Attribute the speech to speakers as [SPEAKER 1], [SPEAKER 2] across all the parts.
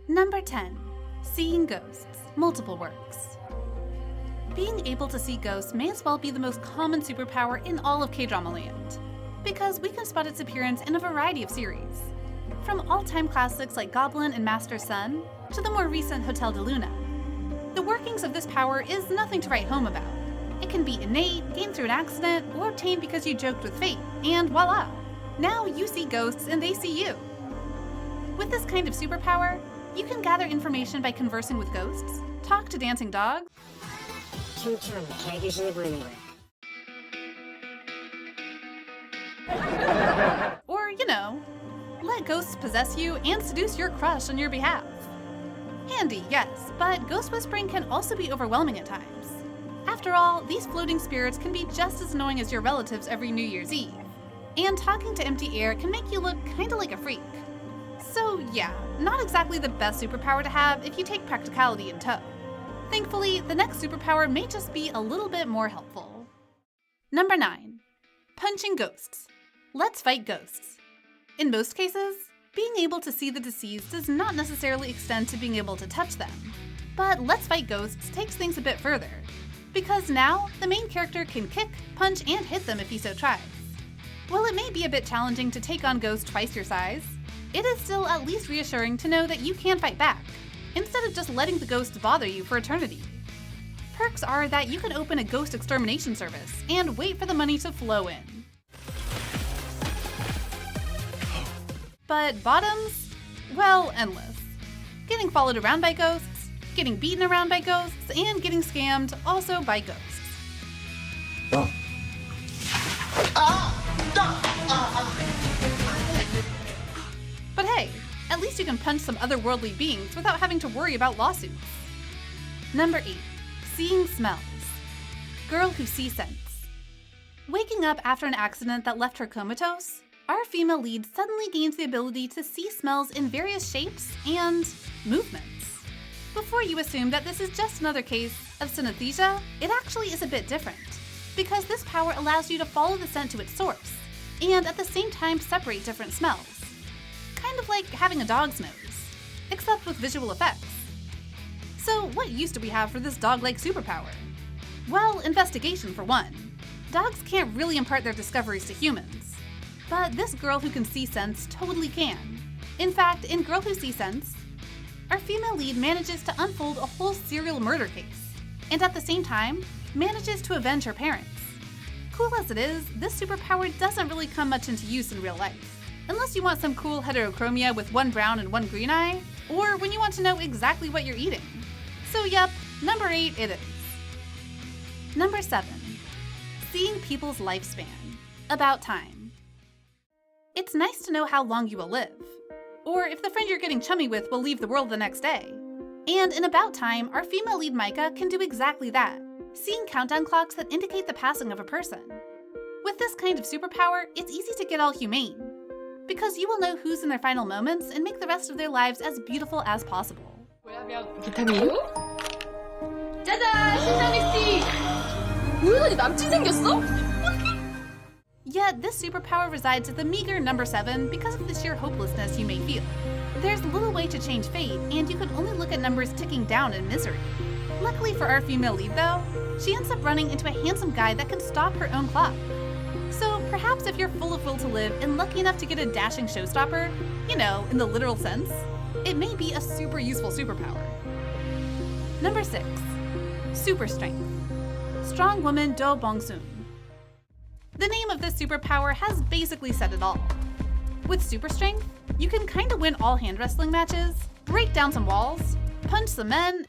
[SPEAKER 1] Number 10. Seeing ghosts. Multiple works. Being able to see ghosts may as well be the most common superpower in all of K-drama land, because we can spot its appearance in a variety of series. From all-time classics like Goblin and Master Sun, to the more recent Hotel de Luna. The workings of this power is nothing to write home about. It can be innate, gained through an accident, or obtained because you joked with fate, and voila! Now you see ghosts and they see you. With this kind of superpower, you can gather information by conversing with ghosts, talk to dancing dogs,
[SPEAKER 2] 춤추면 개귀신이 보이는 거야.
[SPEAKER 1] or, let ghosts possess you and seduce your crush on your behalf. Handy, yes, but ghost whispering can also be overwhelming at times. After all, these floating spirits can be just as annoying as your relatives every New Year's Eve, and talking to empty air can make you look kinda like a freak. So yeah, not exactly the best superpower to have if you take practicality in tow. Thankfully, the next superpower may just be a little bit more helpful. Number 9. Punching ghosts. Let's fight ghosts. In most cases, being able to see the deceased does not necessarily extend to being able to touch them. But Let's Fight Ghosts takes things a bit further, because now the main character can kick, punch, and hit them if he so tries. While it may be a bit challenging to take on ghosts twice your size, it is still at least reassuring to know that you can fight back, instead of just letting the ghost bother you for eternity. Perks are that you can open a ghost extermination service and wait for the money to flow in. But bottoms? Well, endless. Getting followed around by ghosts, getting beaten around by ghosts, and getting scammed also by ghosts.
[SPEAKER 2] Oh.
[SPEAKER 1] But hey, at least you can punch some otherworldly beings without having to worry about lawsuits. Number 8. Seeing smells. Girl who sees scents. Waking up after an accident that left her comatose, our female lead suddenly gains the ability to see smells in various shapes and movements. Before you assume that this is just another case of synesthesia, it actually is a bit different, because this power allows you to follow the scent to its source, and at the same time separate different smells. Kind of like having a dog's nose, except with visual effects. So what use do we have for this dog-like superpower? Well, investigation for one. Dogs can't really impart their discoveries to humans. But this girl who can see scents totally can. In fact, in Girl Who Sees Scents, our female lead manages to unfold a whole serial murder case, and at the same time, manages to avenge her parents. Cool as it is, this superpower doesn't really come much into use in real life, unless you want some cool heterochromia with one brown and one green eye, or when you want to know exactly what you're eating. So yep, number 8 it is. Number 7. Seeing people's lifespan. About time. It's nice to know how long you will live, or if the friend you're getting chummy with will leave the world the next day. And in About Time, our female lead Micah can do exactly that, seeing countdown clocks that indicate the passing of a person. With this kind of superpower, it's easy to get all humane, because you will know who's in their final moments and make the rest of their lives as beautiful as possible.
[SPEAKER 3] 비타민? 짜잔! 신상미 씨! 우연히 남친 생겼어?
[SPEAKER 1] Yet, this superpower resides at the meager number 7 because of the sheer hopelessness you may feel. There's little way to change fate, and you can only look at numbers ticking down in misery. Luckily for our female lead though, she ends up running into a handsome guy that can stop her own clock. So perhaps if you're full of will to live and lucky enough to get a dashing showstopper, in the literal sense, it may be a super useful superpower. Number 6. Super Strength. Strong Woman Do Bong-soon. The name of this superpower has basically said it all. With super strength, you can kinda win all hand wrestling matches, break down some walls, punch some men,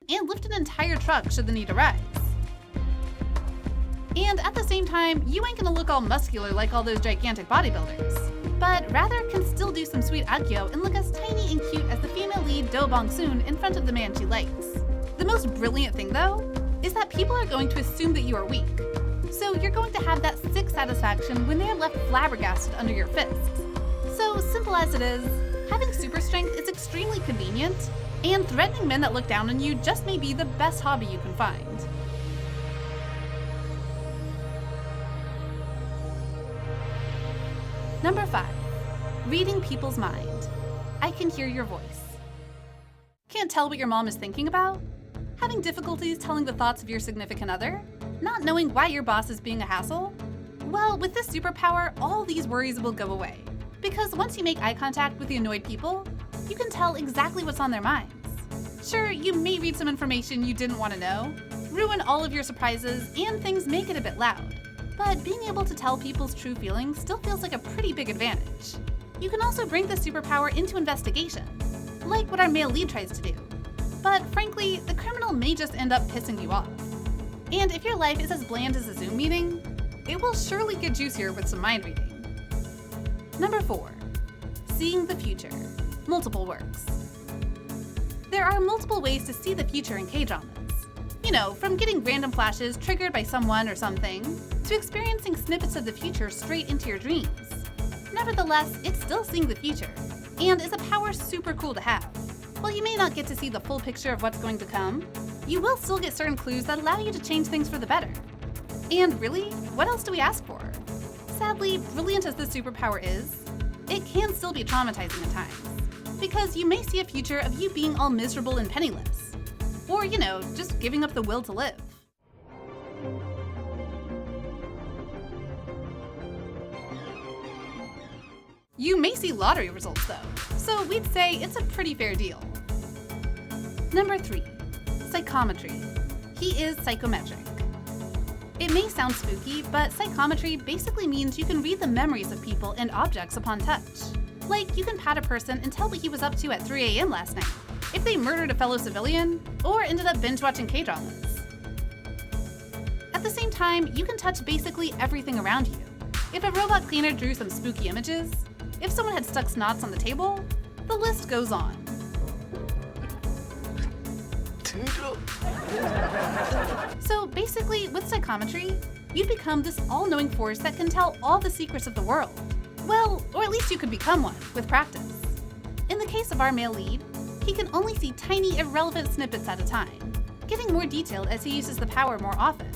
[SPEAKER 1] and lift an entire truck should the need arise. And at the same time, you ain't gonna look all muscular like all those gigantic bodybuilders, but rather can still do some sweet agyo and look as tiny and cute as the female lead Do Bong-soon in front of the man she likes. The most brilliant thing though, is that people are going to assume that you are weak. So you're going to have that sick satisfaction when they are left flabbergasted under your fists. So simple as it is, having super strength is extremely convenient, and threatening men that look down on you just may be the best hobby you can find. Number 5. Reading people's mind. I can hear your voice. Can't tell what your mom is thinking about? Having difficulties telling the thoughts of your significant other? Not knowing why your boss is being a hassle? Well, with this superpower, all these worries will go away. Because once you make eye contact with the annoyed people, you can tell exactly what's on their minds. Sure, you may read some information you didn't want to know, ruin all of your surprises, and things may get a bit loud. But being able to tell people's true feelings still feels like a pretty big advantage. You can also bring this superpower into investigation, like what our male lead tries to do. But frankly, the criminal may just end up pissing you off. And if your life is as bland as a Zoom meeting, it will surely get juicier with some mind reading. Number 4. Seeing the future. Multiple works. There are multiple ways to see the future in Kdramas. You know, from getting random flashes triggered by someone or something, to experiencing snippets of the future straight into your dreams. Nevertheless, it's still seeing the future, and is a power super cool to have. While you may not get to see the full picture of what's going to come, you will still get certain clues that allow you to change things for the better. And really, what else do we ask for? Sadly, brilliant as this superpower is, it can still be traumatizing at times. Because you may see a future of you being all miserable and penniless. Or, you know, just giving up the will to live. You may see lottery results though, so we'd say it's a pretty fair deal. Number 3. Psychometry. He is psychometric. It may sound spooky, but psychometry basically means you can read the memories of people and objects upon touch. Like, you can pat a person and tell what he was up to at 3 a.m. last night, if they murdered a fellow civilian, or ended up binge-watching Kdramas. At the same time, you can touch basically everything around you. If a robot cleaner drew some spooky images, if someone had stuck snots on the table, the list goes on. So basically, with psychometry, you become this all-knowing force that can tell all the secrets of the world. Well, or at least you could become one, with practice. In the case of our male lead, he can only see tiny, irrelevant snippets at a time, getting more detailed as he uses the power more often.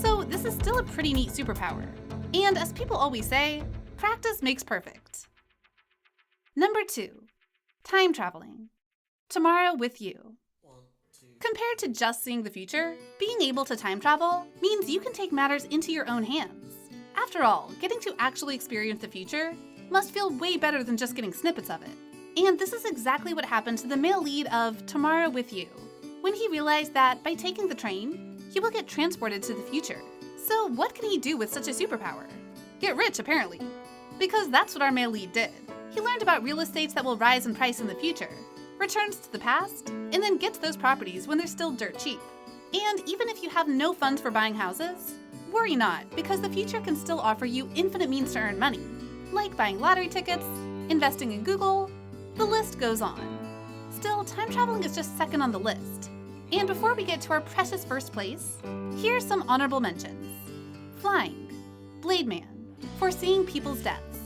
[SPEAKER 1] So this is still a pretty neat superpower. And as people always say, practice makes perfect. Number 2. Time traveling. Tomorrow with you. Compared to just seeing the future, being able to time travel means you can take matters into your own hands. After all, getting to actually experience the future must feel way better than just getting snippets of it. And this is exactly what happened to the male lead of Tomorrow with You, when he realized that by taking the train, he will get transported to the future. So what can he do with such a superpower? Get rich, apparently. Because that's what our male lead did. He learned about real estates that will rise in price in the future, returns to the past, and then gets those properties when they're still dirt cheap. And even if you have no funds for buying houses, worry not, because the future can still offer you infinite means to earn money, like buying lottery tickets, investing in Google, the list goes on. Still, time traveling is just second on the list. And before we get to our precious first place, here's some honorable mentions. Flying, Blade Man, foreseeing people's deaths.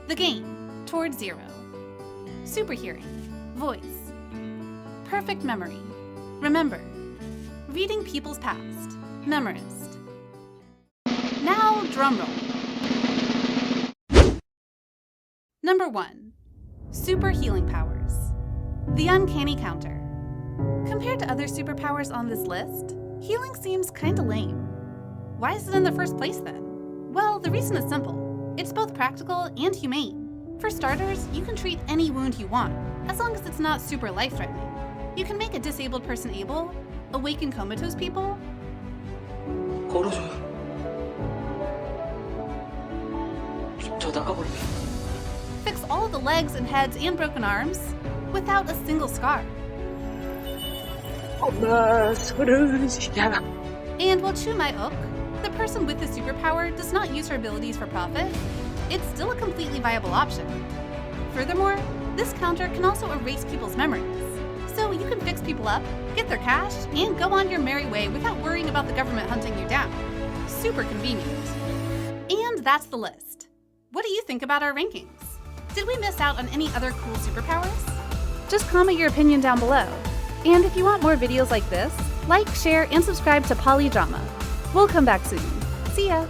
[SPEAKER 1] The Game, Towards Zero. Super Hearing, Voice. Perfect Memory, Remember. Reading People's Past, Memorist. Now, drumroll. Number 1. Super Healing Powers. The Uncanny Counter. Compared to other superpowers on this list, healing seems kinda lame. Why is it in the first place then? Well, the reason is simple. It's both practical and humane. For starters, you can treat any wound you want, as long as it's not super life-threatening. You can make a disabled person able, awaken comatose people, fix all of the legs and heads and broken arms without a single scar. And while Chumae-ok, the person with the superpower, does not use her abilities for profit, it's still a completely viable option. Furthermore, this counter can also erase people's memories. So you can fix people up, get their cash, and go on your merry way without worrying about the government hunting you down. Super convenient. And that's the list. What do you think about our rankings? Did we miss out on any other cool superpowers? Just comment your opinion down below. And if you want more videos like this, like, share, and subscribe to bbalidrama. We'll come back soon. See ya!